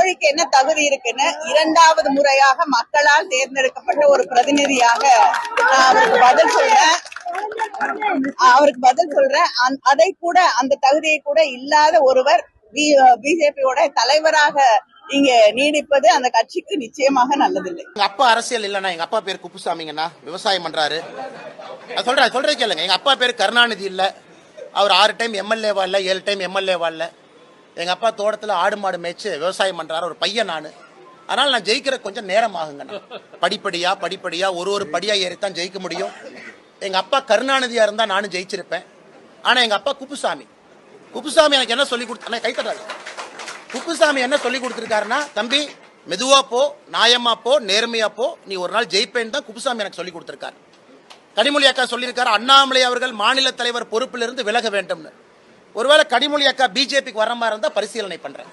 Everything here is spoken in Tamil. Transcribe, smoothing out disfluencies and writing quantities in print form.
அண்ணாமலைக்கு என்ன தகுதி இருக்குன்னு இரண்டாவது முறையாக மக்களால் தேர்ந்தெடுக்கப்பட்ட ஒரு பிரதிநிதியாக நான் அவருக்கு பதில் சொல்றேன். அதை கூட அந்த தகுதியை கூட இல்லாத ஒருவர் பிஜேபியோட தலைவராக இங்க நீடிப்பது அந்த கட்சிக்கு நிச்சயமாக நல்லதில்லை. எங்க அப்பா அரசியல் இல்லைன்னா, எங்க அப்பா பேர் குப்புசாமிங்கண்ணா, விவசாயம் பண்றாரு. சொல்றேன் கேளுங்க. எங்க அப்பா பேர் கருணாநிதி இல்ல, அவர் 6 டைம் எம்எல்ஏவா இல்ல, 7 டைம் எம்எல்ஏவா இல்ல. எங்க அப்பா தோட்டத்துல ஆடு மாடு மேய்ச்சு விவசாயம் பண்றாரு, ஒரு பையன் நானு. அதனால நான் ஜெயிக்கிற கொஞ்சம் நேரம் ஆகுங்கண்ணா. படிப்படியா ஒரு படியா ஏறித்தான் ஜெயிக்க முடியும். எங்க அப்பா கருணாநிதியா இருந்தா நானும் ஜெயிச்சிருப்பேன். ஆனா எங்க அப்பா குப்புசாமி எனக்கு என்ன சொல்லி கொடுத்த கைத்தட்டாரு. குப்புசாமி என்ன சொல்லி கொடுத்திருக்காருன்னா, தம்பி மெதுவா போ, நியாயமா போ, நேர்மையா போ, நீ ஒரு நாள் ஜெயிப்பேன்னு தான் குப்புசாமி எனக்கு சொல்லி கொடுத்திருக்காரு. கனிமொழி அக்கா சொல்லியிருக்காரு, அண்ணாமலை அவர்கள் மாநில தலைவர் பொறுப்பிலிருந்து விலக வேண்டும்னு. ஒருவேளை கனிமொழி அக்கா பிஜேபிக்கு வர மாதிரி இருந்தா பரிசீலனை பண்றேன்.